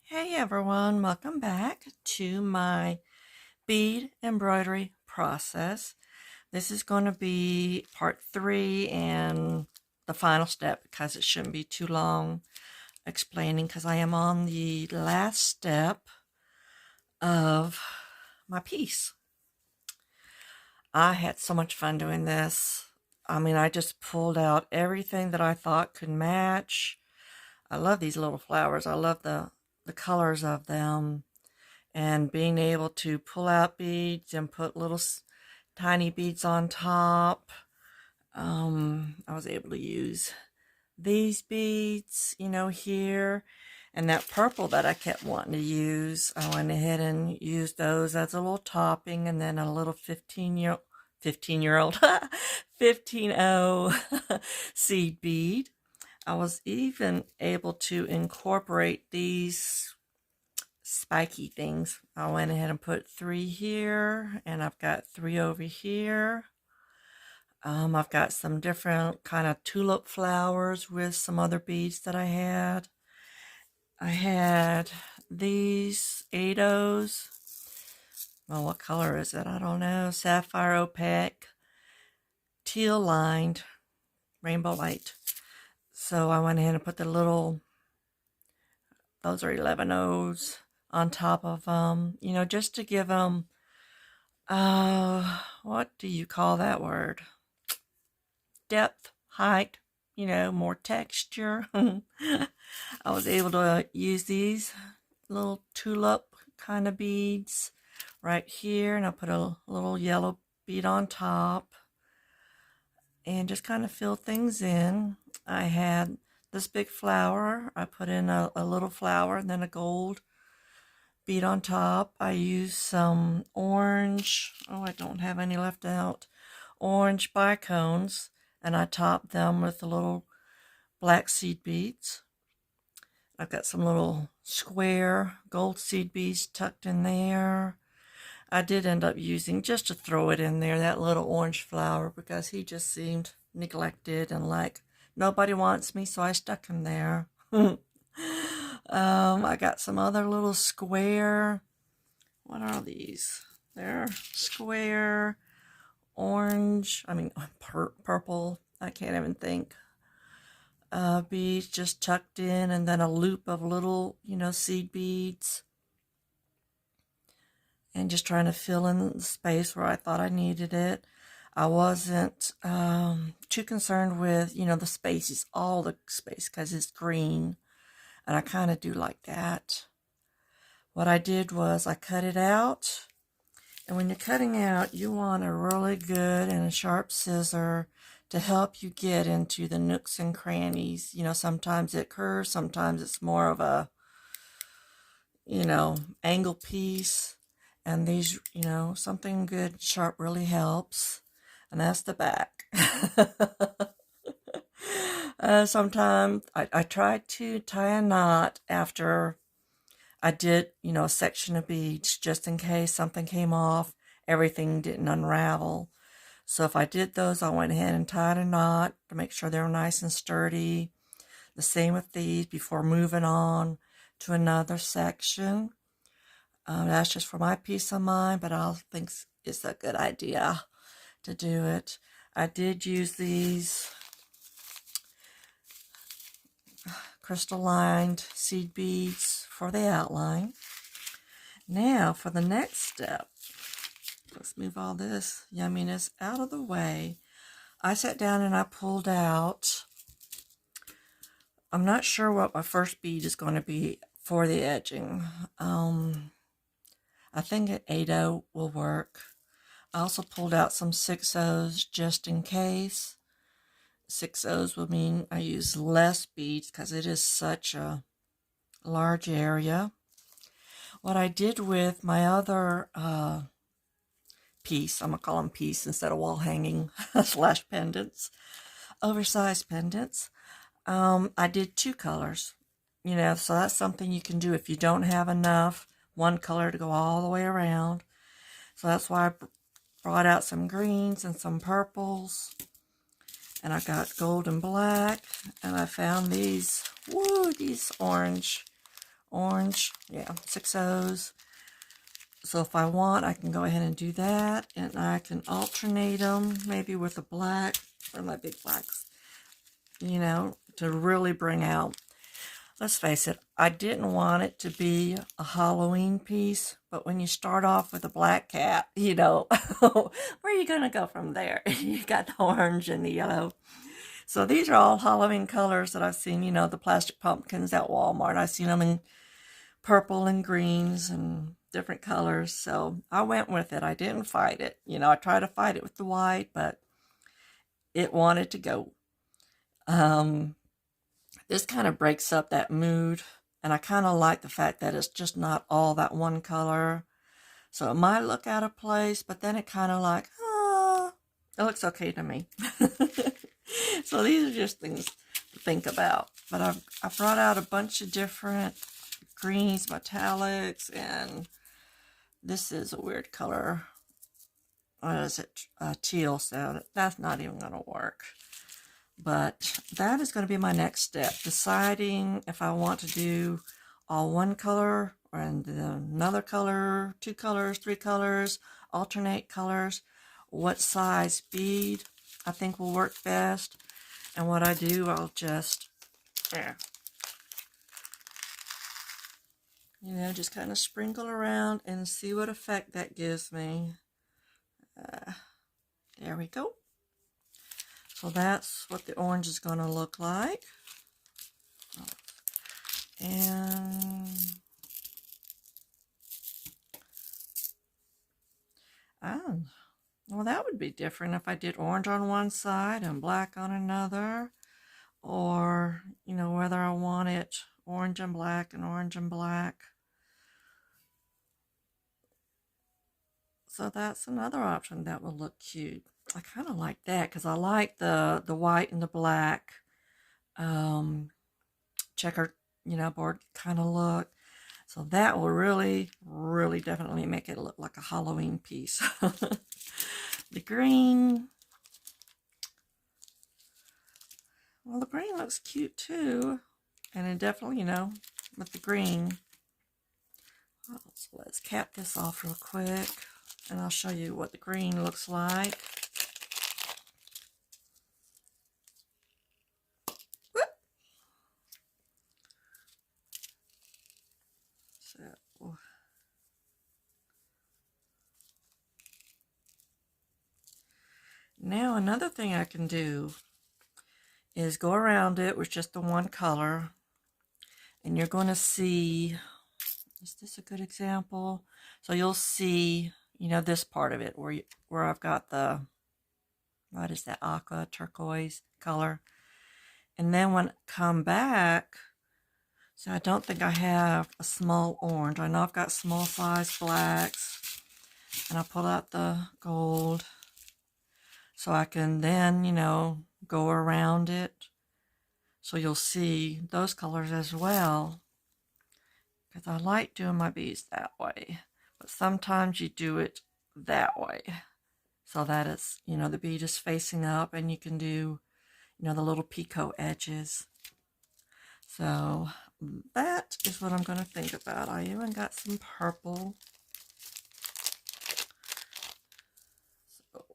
Hey everyone, welcome back to my bead embroidery process. This is going to be part 3 and the final step because it shouldn't be too long explaining because I am on the last step of my piece. I had so much fun doing this. I just pulled out everything that I thought could match. I love these little flowers. I love the colors of them. And being able to pull out beads and put little tiny beads on top. I was able to use these beads, here. And that purple that I kept wanting to use, I went ahead and used those as a little topping, and then a little 15-year-old 15-0 seed bead. I was even able to incorporate these spiky things. I went ahead and put 3 here, and I've got 3 over here. I've got some different kind of tulip flowers with some other beads that I had. I had these 8-O's. Well, what color is it? I don't know. Sapphire opaque, teal lined, rainbow light. So I went ahead and put those are 11-O's on top of them, just to give them, what do you call that word? Depth, height, more texture. I was able to use these little tulip kind of beads right here, and I put a little yellow bead on top and just kind of fill things in. I had this big flower. I put in a little flower and then a gold bead on top. I used some orange, I don't have any left out, orange bicones, and I topped them with the little black seed beads. I've got some little square gold seed beads tucked in there. I did end up using, just to throw it in there, that little orange flower because he just seemed neglected and like nobody wants me, so I stuck him there. I got some other little square, what are these? They're square, orange, purple, I can't even think. Beads just tucked in, and then a loop of little, seed beads. And just trying to fill in the space where I thought I needed it. I wasn't too concerned with, the spaces, all the space, because it's green. And I kind of do like that. What I did was I cut it out. And when you're cutting out, you want a really good and a sharp scissor to help you get into the nooks and crannies. Sometimes it curves, sometimes it's more of a, angle piece. And these, something good, sharp really helps. And that's the back. Sometimes I tried to tie a knot after I did, a section of beads just in case something came off, everything didn't unravel. So if I did those, I went ahead and tied a knot to make sure they were nice and sturdy. The same with these before moving on to another section. That's just for my peace of mind, but I think it's a good idea to do it. I did use these crystal-lined seed beads for the outline. Now for the next step, let's move all this yumminess out of the way. I sat down and I pulled out, I'm not sure what my first bead is going to be for the edging. I think an 8-0 will work. I also pulled out some 6-O's just in case. 6-O's will mean I use less beads because it is such a large area. What I did with my other piece, I'm going to call them piece instead of wall hanging slash pendants, oversized pendants, I did 2 colors. So that's something you can do if you don't have enough one color to go all the way around. So that's why I brought out some greens and some purples. And I got gold and black. And I found these orange orange. Yeah, 6 O's. So if I want, I can go ahead and do that, and I can alternate them maybe with a black, or my big blacks, you know, to really bring out. Let's face it, I didn't want it to be a Halloween piece, but when you start off with a black cat, you know, where are you going to go from there? You got the orange and the yellow. So these are all Halloween colors that I've seen, you know, the plastic pumpkins at Walmart. I've seen them in purple and greens and different colors. So I went with it. I didn't fight it. You know, I tried to fight it with the white, but it wanted to go. This kind of breaks up that mood, and I kind of like the fact that it's just not all that one color. So it might look out of place, but then it kind of like, it looks okay to me. So these are just things to think about. But I brought out a bunch of different greens, metallics, and this is a weird color. What is it? Teal, so that's not even going to work. But that is going to be my next step, deciding if I want to do all one color or another color, 2 colors, 3 colors, alternate colors, what size bead I think will work best. And what I do, I'll just, you know, just kind of sprinkle around and see what effect that gives me. There we go. So that's what the orange is going to look like. And well, that would be different if I did orange on one side and black on another. Or, you know, whether I want it orange and black and orange and black. So that's another option that will look cute. I kind of like that because I like the white and the black checker, you know, board kind of look. So that will really, really definitely make it look like a Halloween piece. The green, well, the green looks cute too. And it definitely, you know, with the green. So let's cap this off real quick. And I'll show you what the green looks like. So, now another thing I can do is go around it with just the one color. And you're going to see, is this a good example? So you'll see, you know, this part of it where I've got the, what is that, aqua turquoise color. And then when I come back, so I don't think I have a small orange. I know I've got small size blacks. And I pull out the gold. So I can then, you know, go around it. So you'll see those colors as well. Because I like doing my beads that way. But sometimes you do it that way. So that it's, you know, the bead is facing up and you can do, you know, the little picot edges. So that is what I'm going to think about. I even got some purple. So,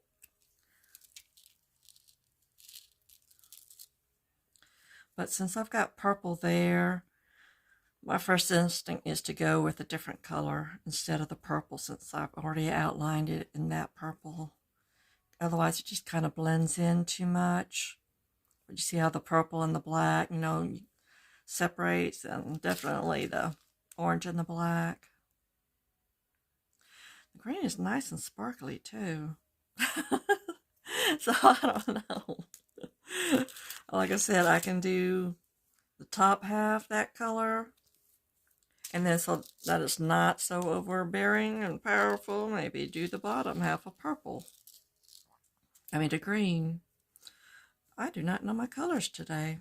but since I've got purple there, my first instinct is to go with a different color instead of the purple, since I've already outlined it in that purple. Otherwise it just kind of blends in too much. But you see how the purple and the black, you know, separates, and definitely the orange and the black. The green is nice and sparkly too. So I don't know. Like I said, I can do the top half that color, and then so that it's not so overbearing and powerful, maybe do the bottom half of purple. I mean, the green. I do not know my colors today.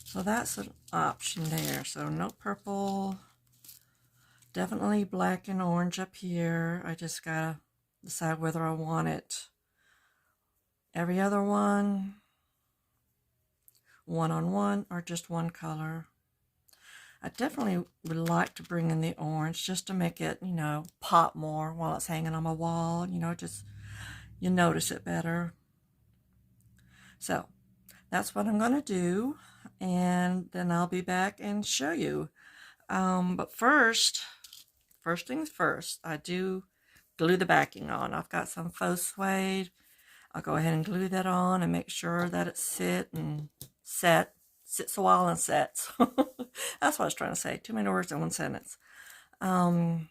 So that's an option there. So no purple. Definitely black and orange up here. I just gotta decide whether I want it every other one one-on-one or just one color. I definitely would like to bring in the orange just to make it, you know, pop more while it's hanging on my wall. You know, just you notice it better. So that's what I'm going to do, and then I'll be back and show you. But first things first, I do glue the backing on. I've got some faux suede. I'll go ahead and glue that on and make sure that it sits a while and sets. That's what I was trying to say. Too many words in one sentence. Since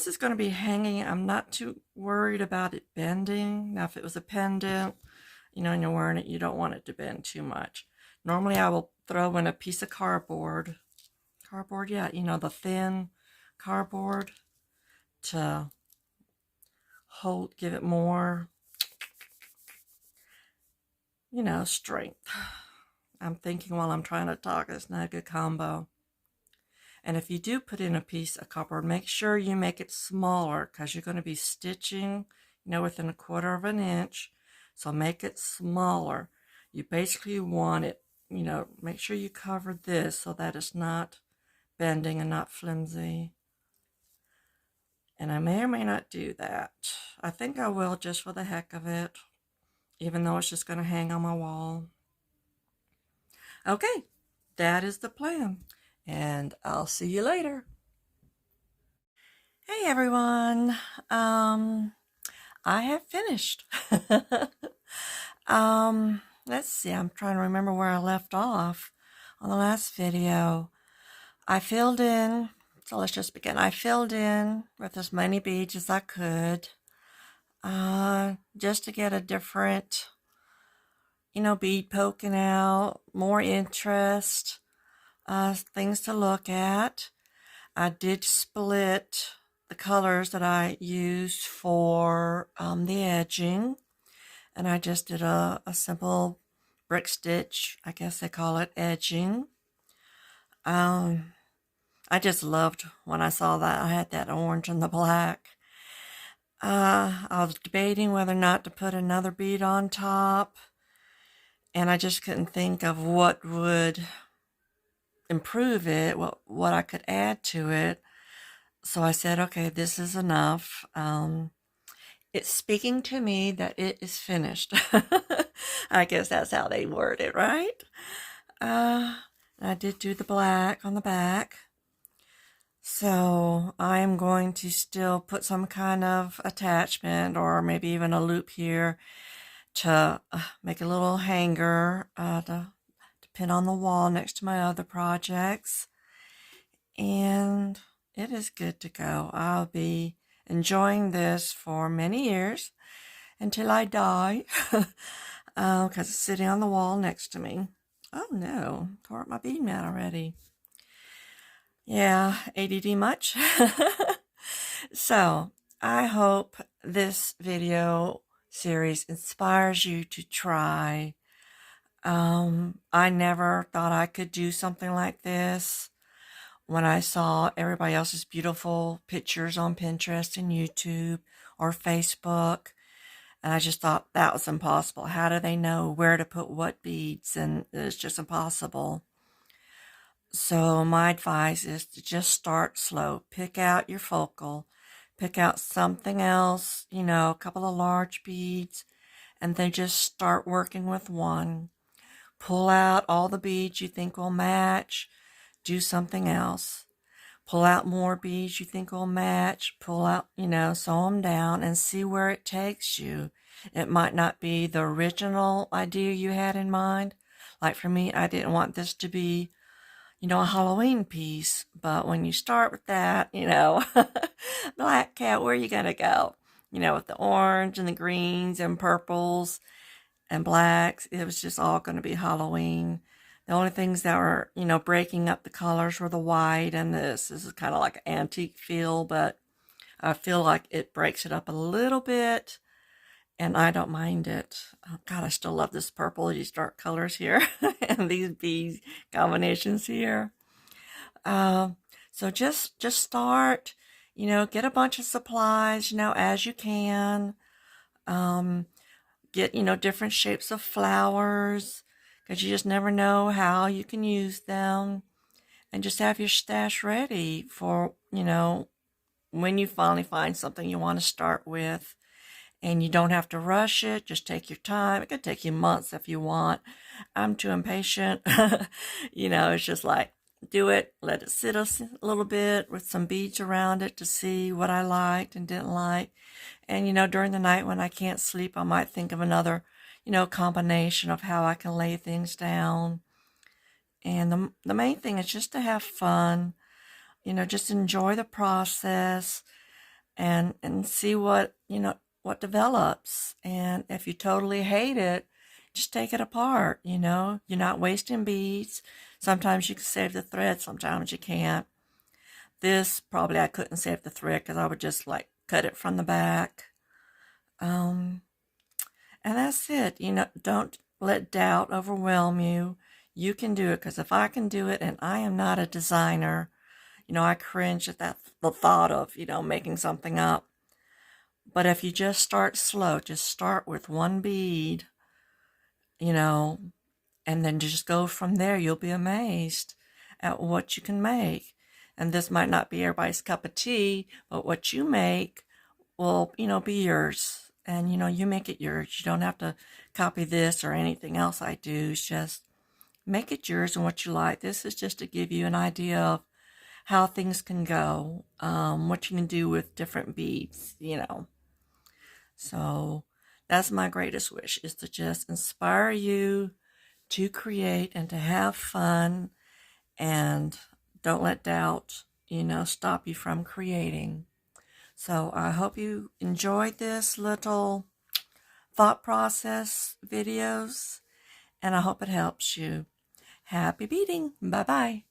it's going to be hanging, I'm not too worried about it bending. Now, if it was a pendant, you know, and you're wearing it, you don't want it to bend too much. Normally, I will throw in a piece of cardboard. Cardboard, yeah, you know, the thin cardboard to give it more, you know, strength. I'm thinking while I'm trying to talk, it's not a good combo. And if you do put in a piece of cardboard, make sure you make it smaller because you're going to be stitching, you know, within 1/4 of an inch. So make it smaller. You basically want it, you know, make sure you cover this so that it's not bending and not flimsy. And I may or may not do that. I think I will just for the heck of it, even though it's just going to hang on my wall. Okay, that is the plan. And I'll see you later. Hey everyone. I have finished. Let's see, I'm trying to remember where I left off on the last video. I filled in, so let's just begin. I filled in with as many beads as I could, just to get a different, you know, bead poking out, more interest, things to look at. I did split the colors that I used for the edging, and I just did a simple brick stitch, I guess they call it edging. I just loved when I saw that I had that orange and the black. I was debating whether or not to put another bead on top, and I just couldn't think of what would improve it, what I could add to it. So I said, okay, this is enough. It's speaking to me that it is finished. I guess that's how they word it, right? I did do the black on the back. So I'm going to still put some kind of attachment or maybe even a loop here to make a little hanger to pin on the wall next to my other projects. And it is good to go. I'll be enjoying this for many years until I die because it's sitting on the wall next to me. Oh no, tore up my bead mat already. Yeah, ADD much? So, I hope this video series inspires you to try. I never thought I could do something like this. When I saw everybody else's beautiful pictures on Pinterest and YouTube or Facebook, and I just thought that was impossible. How do they know where to put what beads? And it's just impossible. So my advice is to just start slow. Pick out your focal. Pick out something else, you know, a couple of large beads, and then just start working with one. Pull out all the beads you think will match. Do something else. Pull out more beads you think will match. Pull out, you know, sew them down and see where it takes you. It might not be the original idea you had in mind. Like for me, I didn't want this to be, you know, a Halloween piece. But when you start with that, you know, Black Cat, where are you going to go? You know, with the orange and the greens and purples and blacks, it was just all going to be Halloween. The only things that were, you know, breaking up the colors were the white and this. This is kind of like an antique feel, but I feel like it breaks it up a little bit, and I don't mind it. Oh, God, I still love this purple, these dark colors here, and these bead combinations here. So just start, you know, get a bunch of supplies, you know, as you can. Get, you know, different shapes of flowers. because you just never know how you can use them. And just have your stash ready for, when you finally find something you want to start with. And you don't have to rush it. Just take your time. It could take you months if you want. I'm too impatient. It's just like, do it, let it sit a little bit with some beads around it to see what I liked and didn't like. And, during the night when I can't sleep, I might think of another, combination of how I can lay things down. And the main thing is just to have fun, just enjoy the process and see what develops. And if you totally hate it, just take it apart. You're not wasting beads. Sometimes you can save the thread, sometimes you can't. This probably I couldn't save the thread because I would just like cut it from the back. And that's it. Don't let doubt overwhelm you. You can do it, because if I can do it, and I am not a designer, I cringe at the thought of, making something up. But if you just start slow, just start with one bead, and then just go from there, you'll be amazed at what you can make. And this might not be everybody's cup of tea, but what you make will, be yours. And, you make it yours. You don't have to copy this or anything else I do. It's just make it yours and what you like. This is just to give you an idea of how things can go, what you can do with different beads, So that's my greatest wish, is to just inspire you to create and to have fun, and don't let doubt, stop you from creating. So I hope you enjoyed this little thought process videos, and I hope it helps you. Happy beading. Bye-bye.